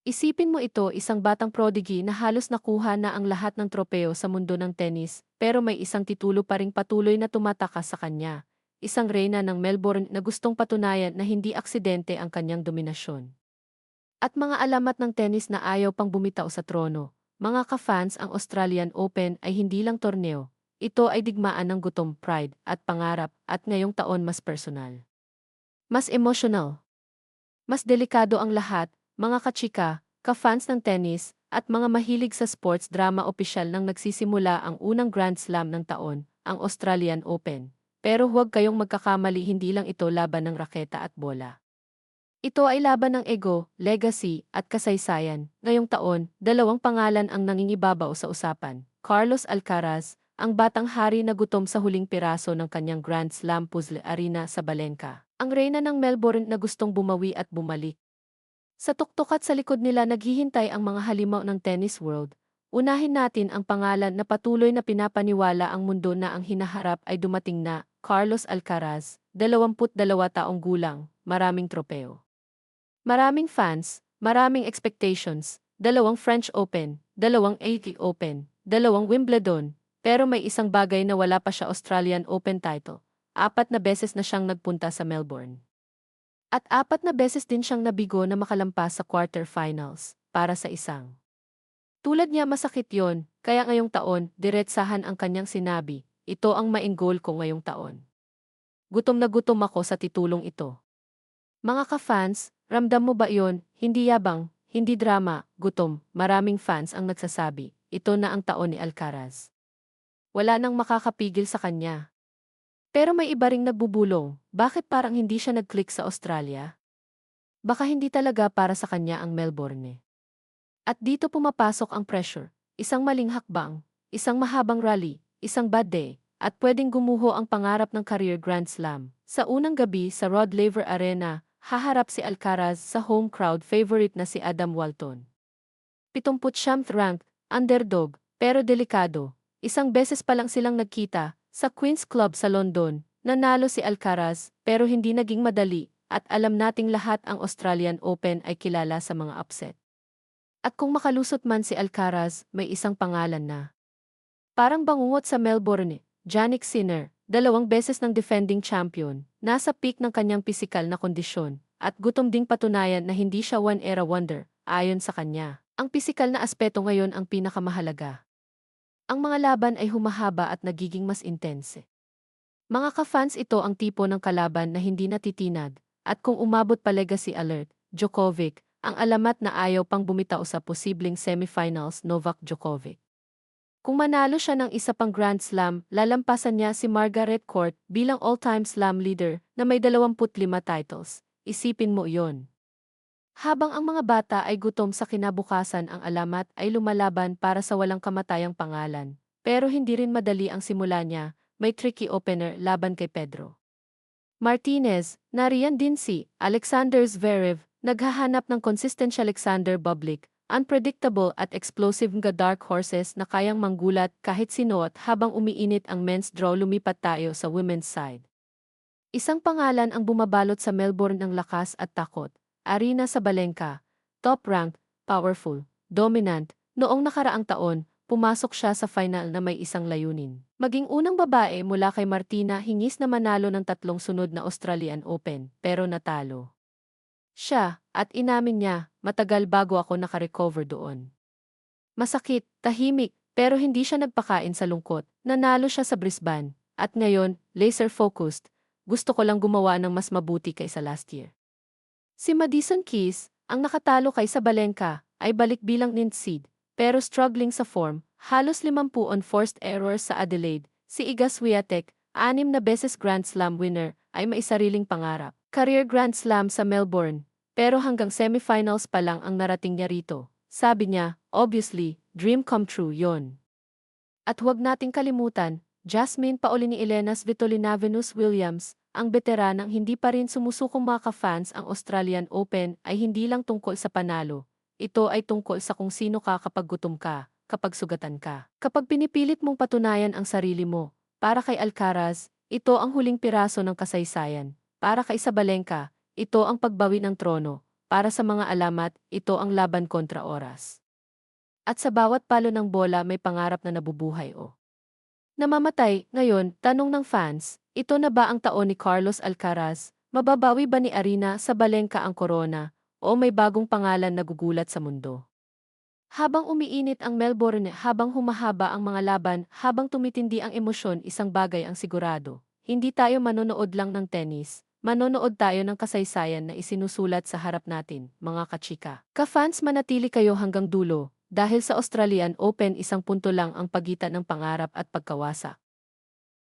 Isipin mo ito, isang batang prodigy na halos nakuha na ang lahat ng tropeo sa mundo ng tennis, pero may isang titulo pa ring patuloy na tumatakas sa kanya. Isang reyna ng Melbourne na gustong patunayan na hindi aksidente ang kanyang dominasyon. At mga alamat ng tennis na ayaw pang bumitaw sa trono. Mga ka-fans, ang Australian Open ay hindi lang torneo. Ito ay digmaan ng gutom, pride, at pangarap, at ngayong taon mas personal. Mas emotional. Mas delikado ang lahat, mga kachika, ka-fans ng tennis, at mga mahilig sa sports drama. Opisyal nang nagsisimula ang unang Grand Slam ng taon, ang Australian Open. Pero huwag kayong magkakamali, hindi lang ito laban ng raketa at bola. Ito ay laban ng ego, legacy, at kasaysayan. Ngayong taon, dalawang pangalan ang nangingibabaw sa usapan. Carlos Alcaraz, ang batang hari na gutom sa huling piraso ng kanyang Grand Slam puzzle arena sa Balenca. Ang reyna ng Melbourne na gustong bumawi at bumalik. Sa tuktok at sa likod nila naghihintay ang mga halimaw ng tennis world. Unahin natin ang pangalan na patuloy na pinapaniwala ang mundo na ang hinaharap ay dumating na, Carlos Alcaraz, 22 taong gulang, maraming tropeo. Maraming fans, maraming expectations, dalawang French Open, dalawang AT Open, dalawang Wimbledon, pero may isang bagay na wala pa siya: Australian Open title. 4 na beses na siyang nagpunta sa Melbourne. At 4 na beses din siyang nabigo na makalampas sa quarterfinals, para sa isang. Tulad niya, masakit yon, kaya ngayong taon, diretsahan ang kanyang sinabi, ito ang main goal ko ngayong taon. Gutom na gutom ako sa titulong ito. Mga ka-fans, ramdam mo ba yon? Hindi yabang, hindi drama, gutom. Maraming fans ang nagsasabi, ito na ang taon ni Alcaraz. Wala nang makakapigil sa kanya. Pero may iba ring nagbubulong, bakit parang hindi siya nag-click sa Australia? Baka hindi talaga para sa kanya ang Melbourne. At dito pumapasok ang pressure, isang maling hakbang, isang mahabang rally, isang bad day, at pwedeng gumuho ang pangarap ng career Grand Slam. Sa unang gabi sa Rod Laver Arena, haharap si Alcaraz sa home crowd favorite na si Adam Walton. 79th ranked, underdog, pero delikado. Isang beses pa lang silang nagkita, sa Queen's Club sa London, nanalo si Alcaraz, pero hindi naging madali, at alam nating lahat ang Australian Open ay kilala sa mga upset. At kung makalusot man si Alcaraz, may isang pangalan na parang bangungot sa Melbourne, Jannik Sinner, 2 beses ng defending champion, nasa peak ng kanyang pisikal na kondisyon, at gutom ding patunayan na hindi siya one-era wonder, ayon sa kanya. Ang pisikal na aspeto ngayon ang pinakamahalaga. Ang mga laban ay humahaba at nagiging mas intense. Mga ka-fans, ito ang tipo ng kalaban na hindi natitinag, at kung umabot pa legacy alert, Djokovic, ang alamat na ayaw pang bumitaw sa posibleng semifinals. Novak Djokovic. Kung manalo siya ng isa pang Grand Slam, lalampasan niya si Margaret Court bilang all-time slam leader na may 25 titles. Isipin mo iyon. Habang ang mga bata ay gutom sa kinabukasan, ang alamat ay lumalaban para sa walang kamatayang pangalan. Pero hindi rin madali ang simula niya, may tricky opener laban kay Pedro Martinez, nariyan din si Alexander Zverev, naghahanap ng consistent Alexander Bublik, unpredictable at explosive nga dark horses na kayang manggulat kahit sino. At habang umiinit ang men's draw, lumipat tayo sa women's side. Isang pangalan ang bumabalot sa Melbourne ng lakas at takot. Arena sa Balenca, top-ranked, powerful, dominant. Noong nakaraang taon, pumasok siya sa final na may isang layunin. Maging unang babae mula kay Martina Hingis na manalo ng 3 sunod na Australian Open, pero natalo siya, at inamin niya, matagal bago ako nakarecover doon. Masakit, tahimik, pero hindi siya nagpakain sa lungkot. Nanalo siya sa Brisbane, at ngayon, laser-focused, gusto ko lang gumawa ng mas mabuti kaysa last year. Si Madison Keys, ang nakatalo kay sa Balenca, ay balik bilang ninth seed, pero struggling sa form, halos 50 on forced errors sa Adelaide. Si Iga Swiatek, 6 na beses Grand Slam winner, ay may sariling pangarap. Career Grand Slam sa Melbourne, pero hanggang semifinals pa lang ang narating niya rito. Sabi niya, obviously, dream come true yon. At huwag nating kalimutan, Jasmine Paolini Elena Svitolina Venus Williams, ang veteranang hindi pa rin sumusukong. Mga ka-fans, ang Australian Open ay hindi lang tungkol sa panalo. Ito ay tungkol sa kung sino ka kapag gutom ka, kapag sugatan ka, kapag pinipilit mong patunayan ang sarili mo. Para kay Alcaraz, ito ang huling piraso ng kasaysayan. Para kay Sabalenka, ito ang pagbawi ng trono. Para sa mga alamat, ito ang laban kontra oras. At sa bawat palo ng bola may pangarap na nabubuhay o namamatay. Ngayon, tanong ng fans, ito na ba ang taon ni Carlos Alcaraz? Mababawi ba ni Arina Sabalenka ang corona? O may bagong pangalan na gugulat sa mundo? Habang umiinit ang Melbourne, habang humahaba ang mga laban, habang tumitindi ang emosyon, isang bagay ang sigurado. Hindi tayo manonood lang ng tennis. Manonood tayo ng kasaysayan na isinusulat sa harap natin, mga kachika. Ka-fans, manatili kayo hanggang dulo. Dahil sa Australian Open, isang punto lang ang pagitan ng pangarap at pagkawasa.